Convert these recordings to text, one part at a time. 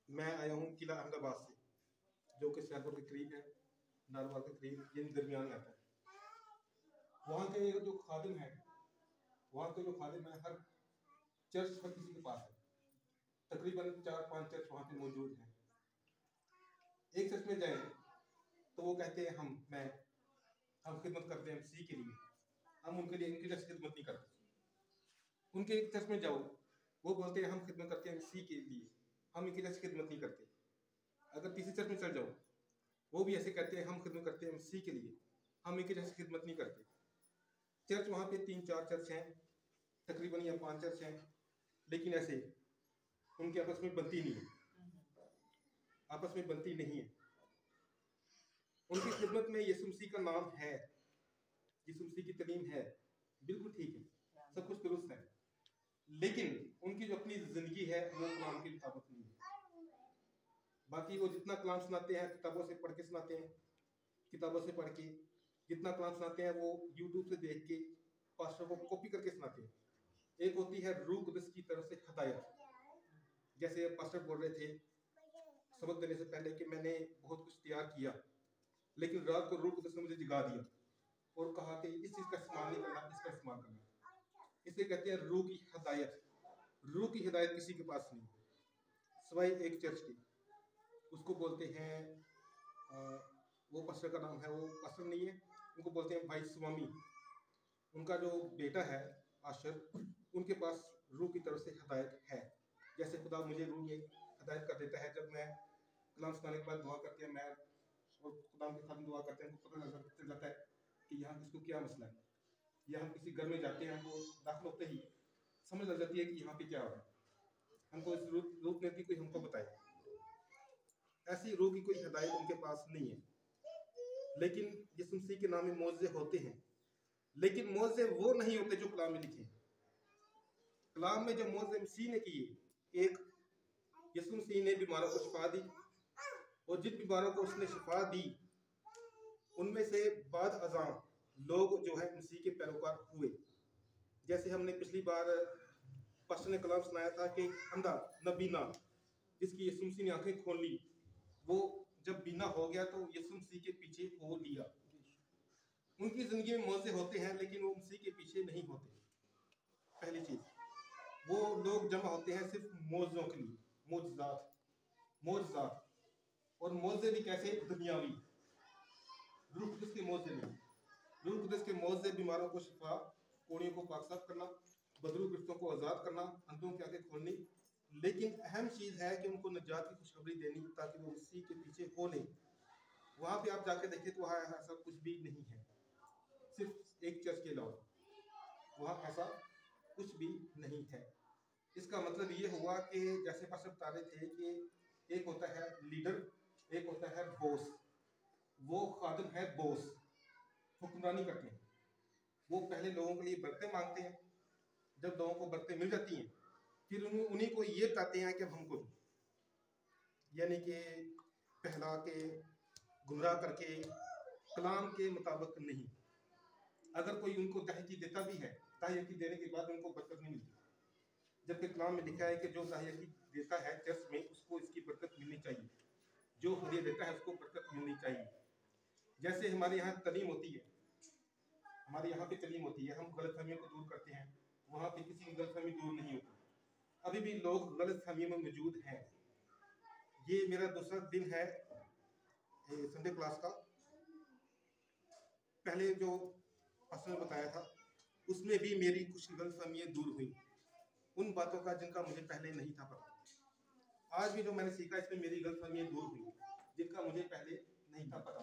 मैं आया हूँ किला अहमदाबाद से, जो कि सियालकोट के करीब है, नारवाल के करीब, ये दरमियान में आता है। वहाँ के जो खादिम है, वहाँ के जो खादिम है, हर चर्च हर किसी के पास है। तकरीबन 4-5 चर्च वहाँ पे मौजूद हैं। एक चर्च में जाए तो वो कहते हैं हम खिदमत करते हैं मसीह के लिए, हम उनके लिए इनकी जैसी खिदमत नहीं करते। उनके एक चर्च में जाओ, वो बोलते हैं हम खिदमत करते हैं मसीह के लिए, हम इनकी जैसी खिदमत नहीं करते। अगर तीसरे चर्च में चल जाओ, वो भी ऐसे कहते हैं हम खिदमत करते हैं मसीह के लिए, हम इनकी जैसी खिदमत नहीं करते। चर्च वहाँ पे 3-4 चर्च हैं तकरीबन, या 5 चर्च हैं, लेकिन ऐसे उनके आपस में बनती नहीं है, आपस में बनती नहीं है। उनकी खिदमत में यीशु मसीह का नाम है, यीशु मसीह की तलीम है, बिल्कुल ठीक है, सब कुछ दुरुस्त है, लेकिन उनकी जो अपनी जिंदगी है वो कलाम के मुताबिक नहीं है। बाकी वो जितना कलाम सुनाते हैं किताबों से पढ़ के सुनाते हैं, किताबों से पढ़ के जितना कलाम सुनाते हैं वो यूट्यूब से देख के पास्टर को कॉपी करके सुनाते हैं। एक होती है रूह कुदस की तरफ से हदायत, जैसे पास्टर बोल रहे थे सबक देने से पहले कि मैंने बहुत कुछ तैयार किया, लेकिन रात को रूह कुदस ने मुझे जगा दिया और कहा कि इस चीज़ का इस्तेमाल नहीं करना, इसका इस्तेमाल करना। इसे कहते हैं रूह की हदायत। रूह की हिदायत किसी के पास नहीं, सिवाय एक चर्च की, उसको बोलते हैं वो पास्टर का नाम है, वो पास्टर नहीं है, उनको बोलते हैं भाई स्वामी। उनका जो बेटा है आशर, उनके पास रूह की तरफ से हदायत है। जैसे खुदा मुझे रूह में हदायत कर देता है, जब मैं कलाम सुनाने के बाद दुआ करते हैं, मैं और खुदा के साथ दुआ करते हैं, हमको पता चल जाता है कि यहाँ किसको क्या मसला है। या हम किसी घर में जाते हैं, हमको दाखिल होते ही समझ लग जाती है कि यहाँ पे क्या हो रहा है, हमको इस रूप में भी कोई हमको बताए। ऐसी रूह की कोई हिदायत उनके पास नहीं है। लेकिन यीशु मसीह के नाम में मौजज़े होते हैं, लेकिन मौजज़े वो नहीं होते जो कलाम में लिखे हैं। कलाम में जो मौजज़े मसीह ने किए, एक यीशु मसीह ने बीमारों को शिफा दी, और जिन बीमारों को उसने शिफा दी उनमें से बाद अज़ां लोग जो है मसीह के पैरोकार हुए। जैसे हमने पिछली बार पास्टर ने कलाम सुनाया था कि अंधा नबीना, जिसकी यीशु मसीह ने आंखें खोल ली, वो जब बीना हो गया तो यीशु मसीह के पीछे हो लिया। उनकी जिंदगी में मौजे होते हैं, लेकिन वो मसीह के पीछे नहीं होते। पहली चीज, वो लोग जमा होते हैं सिर्फ मौजों के लिए, मौजजात, मौजजात, और मौजे भी कैसे? दुनियावी। रूह कुदस के मौजे नहीं। रूह कुदस के मौजे बीमारों को शिफा, कोड़ियों को पाक साफ करना, बदरू गिरफ्तों को आज़ाद करना, अंधों की आंखें खोलनी। लेकिन अहम चीज़ है कि उनको निजात की खुशखबरी देनी, ताकि वो मसीह के पीछे हो नहीं। वहाँ पे आप जाके देखिए तो वहाँ ऐसा कुछ भी नहीं है, सिर्फ एक चर्च के अलावा वहाँ ऐसा कुछ भी नहीं है। इसका मतलब ये हुआ कि जैसे पास्टर बता रहे थे कि एक होता है लीडर, एक होता है बॉस। वो खादिम है बॉस, हुक्मरानी करते हैं। वो पहले लोगों के लिए बरकतें मांगते हैं, जब लोगों को बरकतें मिल जाती हैं फिर उन्हीं को ये बताते हैं कि अब हमको, यानी कि पहला के गुमराह करके कलाम के मुताबिक नहीं। अगर कोई उनको दाहियकी देता भी है, दाहियकी देने के बाद उनको बरकत नहीं मिलती, जबकि कलाम में लिखा है कि जो दाहियकी देता है चर्च में उसको इसकी बरकत मिलनी चाहिए, जो हदिया देता है उसको बरकत मिलनी चाहिए। जैसे हमारे यहाँ तलीम होती है, हमारे यहाँ पे तलीम होती है, हम गलतफहमियों को दूर करते हैं, वहाँ पे किसी की गलतफहमी दूर नहीं होती। अभी भी लोग गलतफहमियों में मौजूद हैं। ये मेरा दूसरा दिन है संडे क्लास का। पहले जो पास्टर ने बताया था उसमें भी मेरी कुछ गलतफहमियां दूर हुई, उन बातों का जिनका मुझे पहले नहीं था पता। आज भी जो मैंने सीखा इसमें मेरी गलतफहमियां दूर हुई, जिनका मुझे पहले नहीं था पता।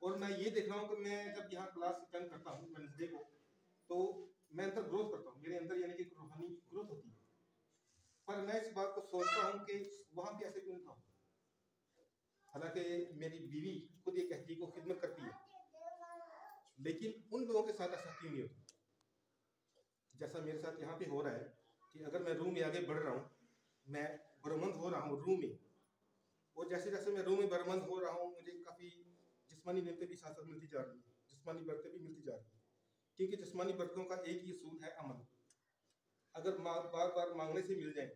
और मैं ये देख रहा हूँ कि मैं जब यहाँ क्लास अटेंड करता हूँ वेडनेसडे को, तो मैं अंदर ग्रोथ करता हूँ, मेरे अंदर यानी कि रूहानी ग्रोथ होती है। पर मैं इस बात को सोचता हूँ कि वहाँ भी ऐसे क्यों था। हालांकि मेरी बीवी खुद ये कहती है कि वो खिदमत करती है, लेकिन उन लोगों के साथ ऐसा क्यों नहीं होता जैसा मेरे साथ यहाँ पे हो रहा है। कि अगर मैं रूम में आगे बढ़ रहा हूँ, मैं बरमंद हो रहा हूँ रूम में, और जैसे जैसे मैं रूम में बरमंद हो रहा हूँ मुझे काफ़ी जिस्मानी नेमतें भी साथ साथ मिलती जा रही है, जिस्मानी बरकतें भी मिलती जा रही है। क्योंकि जिस्मानी बरकतों का एक ही असूल है, अमल। अगर बार बार मांगने से मिल जाए,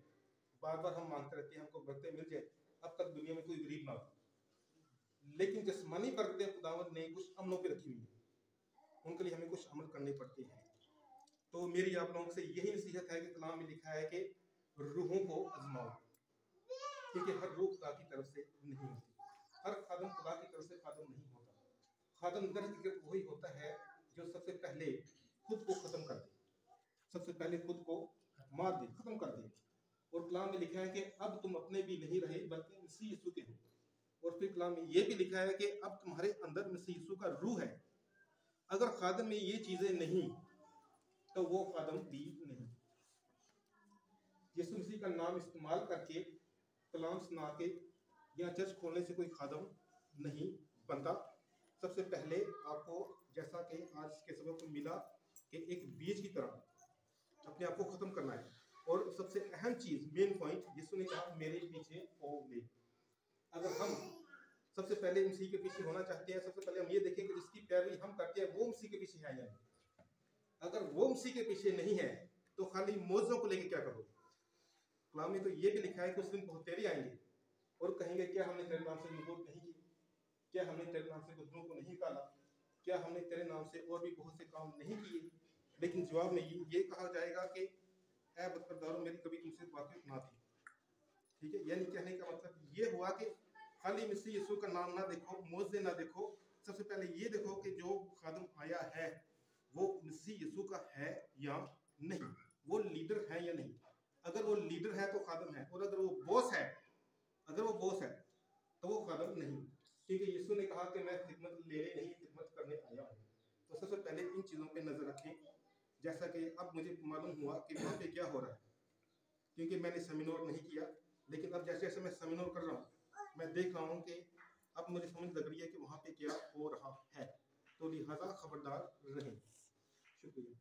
बार बार हम मांगते रहते हैं हमको बरकतें मिल जाए, तक दुनिया में कोई गरीब ना हो। लेकिन जिस्मानी बरकतें खुदावंद ने कुछ अमलों पे रखी हुई है, उनके लिए हमें कुछ अमल करने पड़ते हैं। तो मेरी आप लोगों से यही नसीहत है कि कलाम में लिखा है कि रूहों को आजमाओ, क्योंकि हर रूह खुदा की तरफ से नहीं होती, हर खादम खुदा की तरफ से खादम नहीं होता। खादम दर हकीकत वही होता है जो सबसे पहले खुद को खत्म कर दे, सबसे पहले खुद को मार दे, खत्म कर दे। और कलाम में लिखा है कि अब तुम अपने भी नहीं रहे बल्कि मसीह यीशु के हो। और फिर कलाम में ये भी लिखा है कि अब तुम्हारे अंदर मसीह यीशु का रूह है। अगर खादम में ये चीजें नहीं तो वो खादम भी नहीं। यीशु मसीह का नाम इस्तेमाल करके कलाम सुना के या चर्च खोलने से कोई खादम नहीं बनता। सबसे पहले आपको, जैसा कि आज के सबक को मिला, कि एक बीज की तरह अपने आप को खत्म करना है। और सबसे अहम चीज, मेन पॉइंट, यीशु ने कहा मेरे पीछे हो ले। अगर हम सबसे पहले मसीह के पीछे होना चाहते हैं, सबसे पहले हम ये देखें कि जिसकी पैरवी हम करते हैं वो मसीह के पीछे है या नहीं। अगर वो मसीह के पीछे नहीं है तो खाली मौजों को लेके क्या करोगे? कलाम में तो ये भी लिखा है कि उस दिन बहुतेरे आएंगे और कहेंगे क्या हमने तेरे नाम से नबूवत नहीं की, क्या हमने तेरे नाम से गुदरों को नहीं निकाला, क्या हमने तेरे नाम से और भी बहुत से काम नहीं किए। लेकिन जवाब में ये कहा जाएगा कि ऐ बदकरदारों, मेरी कभी तुमसे वाकिफ ना थी। ठीक है, यानी कहने का मतलब ये हुआ कि खाली मसीह यीशु का नाम ना देखो, मौजे ना देखो, सबसे पहले ये देखो कि जो खादम आया है वो मसीह यीशु का है या नहीं, वो लीडर है या नहीं। अगर वो लीडर है तो खादम है, और अगर वो बॉस है तो वो खादम नहीं। क्योंकि यीशु ने कहा कि मैं खिदमत लेने नहीं खिदमत करने आया हूँ। तो सबसे पहले इन चीज़ों पे नजर रखें। जैसा कि अब मुझे मालूम हुआ कि वहाँ पे क्या हो रहा है, क्योंकि मैंने सेमिनार नहीं किया, लेकिन अब जैसे जैसे मैं सेमिनार कर रहा हूँ मैं देख रहा हूँ कि अब मुझे समझ लग रही है कि वहाँ पे क्या हो रहा है। तो लिहाजा खबरदार रहें। शुक्रिया।